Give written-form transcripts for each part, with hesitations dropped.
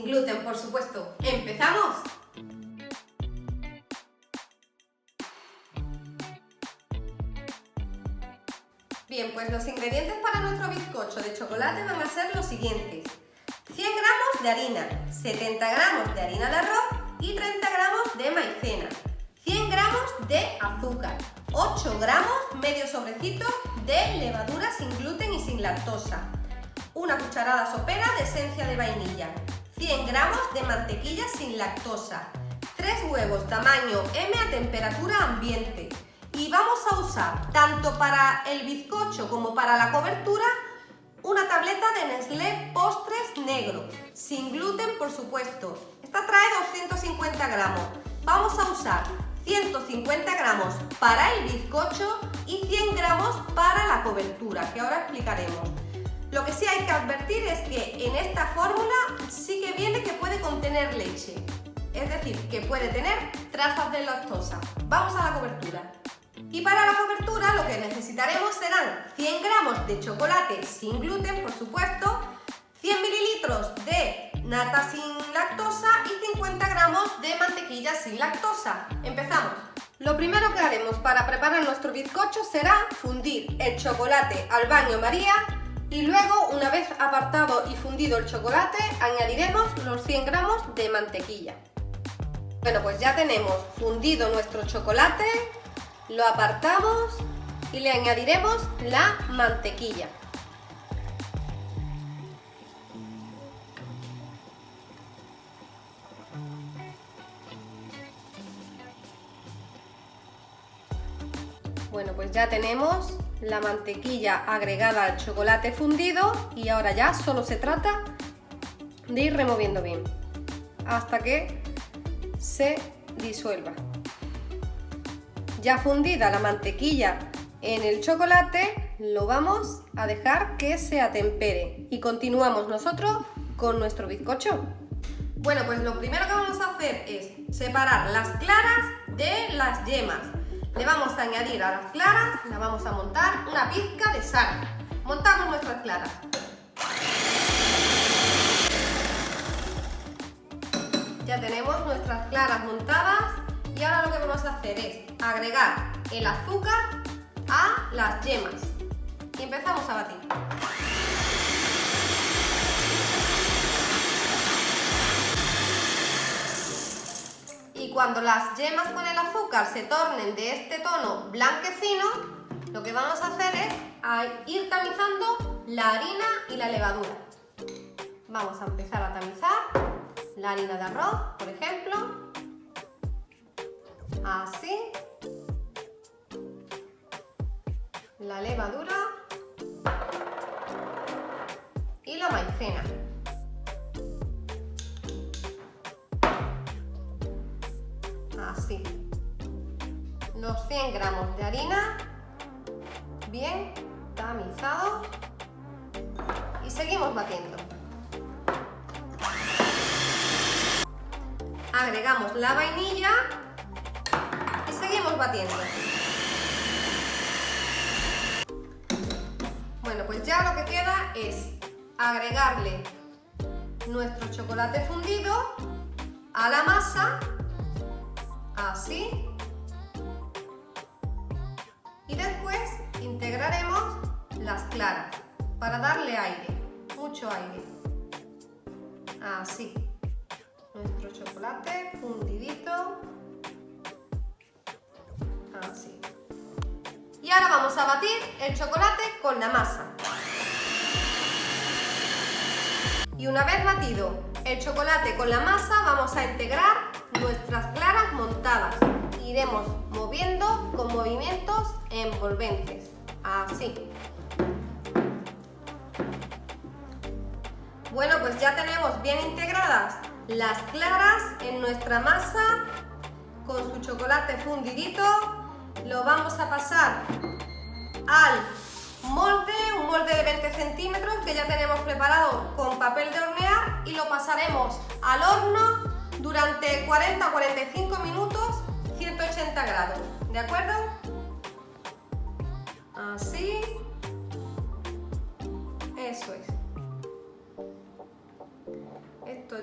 gluten, por supuesto. ¡Empezamos! Bien, pues los ingredientes para nuestro bizcocho de chocolate van a ser los siguientes: 100 gramos de harina, 70 gramos de harina de arroz y 30 gramos de maicena, 100 gramos de azúcar, 8 gramos, medio sobrecito de levadura sin gluten y sin lactosa, una cucharada sopera de esencia de vainilla, 100 gramos de mantequilla sin lactosa, 3 huevos tamaño M a temperatura ambiente. Y vamos a usar, tanto para el bizcocho como para la cobertura, una tableta de Nestlé Postres Negro, sin gluten por supuesto. Esta trae 250 gramos. Vamos a usar 150 gramos para el bizcocho y 100 gramos para la cobertura, que ahora explicaremos. Lo que sí hay que advertir es que en esta fórmula sí que viene que puede contener leche, es decir, que puede tener trazas de lactosa. Vamos a la cobertura. Y para la cobertura lo que necesitaremos serán 100 gramos de chocolate sin gluten, por supuesto, 100 mililitros de nata sin lactosa y 50 gramos de mantequilla sin lactosa. Empezamos. Lo primero que haremos para preparar nuestro bizcocho será fundir el chocolate al baño María y luego, una vez apartado y fundido el chocolate, añadiremos los 100 gramos de mantequilla. Bueno, pues ya tenemos fundido nuestro chocolate. Lo apartamos y le añadiremos la mantequilla. Bueno, pues ya tenemos la mantequilla agregada al chocolate fundido y ahora ya solo se trata de ir removiendo bien hasta que se disuelva. Ya fundida la mantequilla en el chocolate, lo vamos a dejar que se atempere y continuamos nosotros con nuestro bizcocho. Bueno, pues lo primero que vamos a hacer es separar las claras de las yemas. Le vamos a añadir a las claras, la vamos a montar una pizca de sal. Montamos nuestras claras. Ya tenemos nuestras claras montadas. Y ahora lo que vamos a hacer es agregar el azúcar a las yemas y empezamos a batir. Y cuando las yemas con el azúcar se tornen de este tono blanquecino, lo que vamos a hacer es ir tamizando la harina y la levadura. Vamos a empezar a tamizar la harina de arroz, por ejemplo. Así, la levadura y la maicena. Así, los 100 gramos de harina bien tamizados y seguimos batiendo. Agregamos la vainilla y seguimos batiendo. Bueno, pues ya lo que queda es agregarle nuestro chocolate fundido a la masa, así, y después integraremos las claras para darle aire, mucho aire, así, nuestro chocolate fundidito. Así. Y ahora vamos a batir el chocolate con la masa. Y una vez batido el chocolate con la masa, vamos a integrar nuestras claras montadas. Iremos moviendo con movimientos envolventes. Así. Bueno, pues ya tenemos bien integradas las claras en nuestra masa con su chocolate fundidito. Lo vamos a pasar al molde, un molde de 20 centímetros que ya tenemos preparado con papel de hornear y lo pasaremos al horno durante 40-45 minutos, 180 grados, ¿de acuerdo? Así, eso es. Esto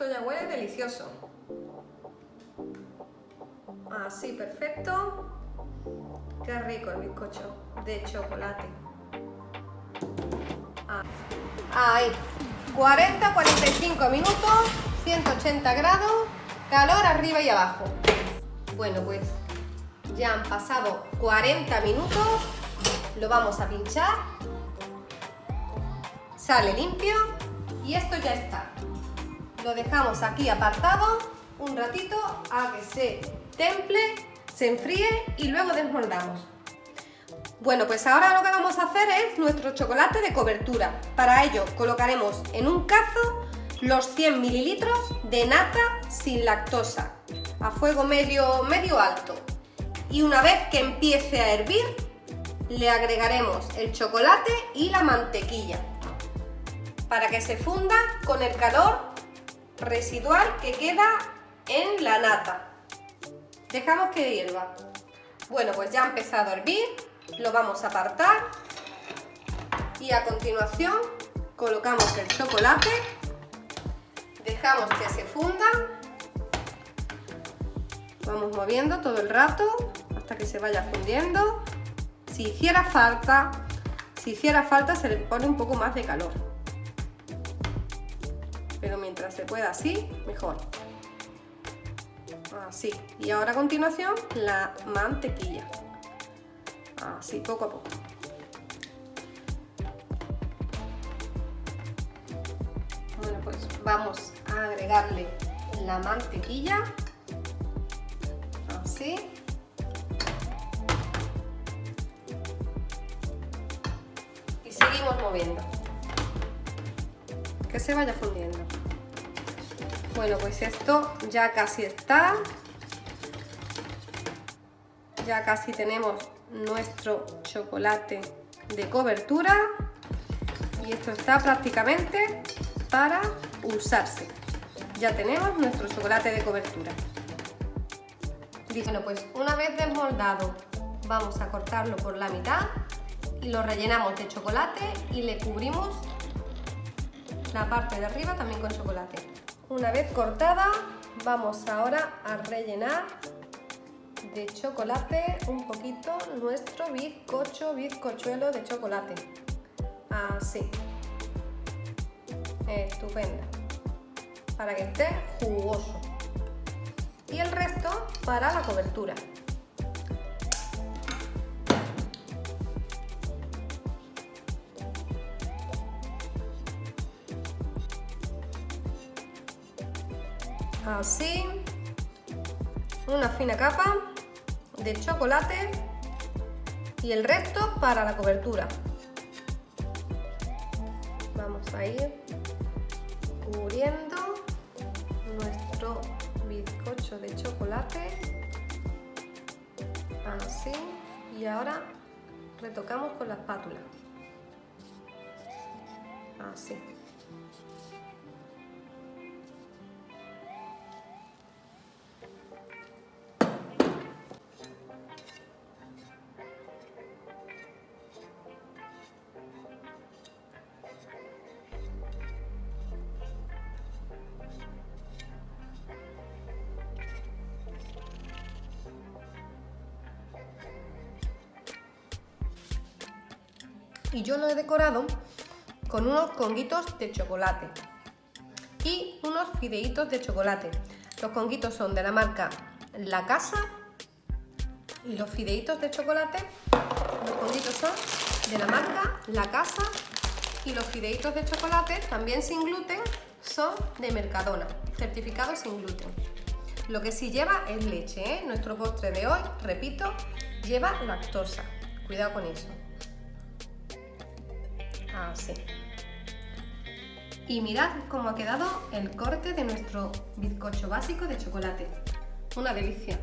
ya huele delicioso. Así, perfecto. Qué rico el bizcocho de chocolate. Ahí, 40-45 minutos, 180 grados, calor arriba y abajo. Bueno, pues ya han pasado 40 minutos, lo vamos a pinchar, sale limpio y esto ya está. Lo dejamos aquí apartado un ratito a que se temple, se enfríe y luego desmoldamos. Bueno, pues ahora lo que vamos a hacer es nuestro chocolate de cobertura. Para ello colocaremos en un cazo los 100 mililitros de nata sin lactosa a fuego medio alto. Y una vez que empiece a hervir, le agregaremos el chocolate y la mantequilla para que se funda con el calor residual que queda en la nata. Dejamos que hierva. Bueno, pues ya ha empezado a hervir, lo vamos a apartar y a continuación colocamos el chocolate, dejamos que se funda, vamos moviendo todo el rato hasta que se vaya fundiendo. Si hiciera falta se le pone un poco más de calor, pero mientras se pueda así, mejor. Así, y ahora a continuación la mantequilla, así poco a poco. Bueno, pues vamos a agregarle la mantequilla, así. Y seguimos moviendo, que se vaya fundiendo. Bueno, pues esto ya casi está. Ya casi tenemos nuestro chocolate de cobertura. Y esto está prácticamente para usarse. Ya tenemos nuestro chocolate de cobertura. Bueno, pues una vez desmoldado, vamos a cortarlo por la mitad y lo rellenamos de chocolate y le cubrimos la parte de arriba también con chocolate. Una vez cortada, vamos ahora a rellenar de chocolate un poquito nuestro bizcochuelo de chocolate. Así. Estupendo. Para que esté jugoso. Y el resto para la cobertura. Así, una fina capa de chocolate y el resto para la cobertura. Vamos a ir cubriendo nuestro bizcocho de chocolate, así, y ahora retocamos con la espátula, así. Y yo lo he decorado con unos conguitos de chocolate y unos fideitos de chocolate. Los conguitos son de la marca La Casa y los fideitos de chocolate, los conguitos son de la marca La Casa y los fideitos de chocolate, también sin gluten, son de Mercadona, certificados sin gluten. Lo que sí lleva es leche, ¿eh? Nuestro postre de hoy, repito, lleva lactosa. Cuidado con eso. Así. Y mirad cómo ha quedado el corte de nuestro bizcocho básico de chocolate. Una delicia.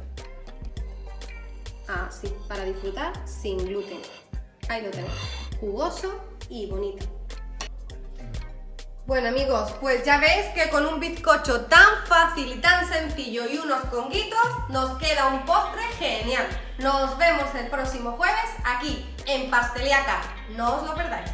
Así, para disfrutar sin gluten. Ahí lo tenéis, jugoso y bonito. Bueno amigos, pues ya veis que con un bizcocho tan fácil y tan sencillo y unos conguitos nos queda un postre genial. Nos vemos el próximo jueves aquí en Pasteleaca. No os lo perdáis.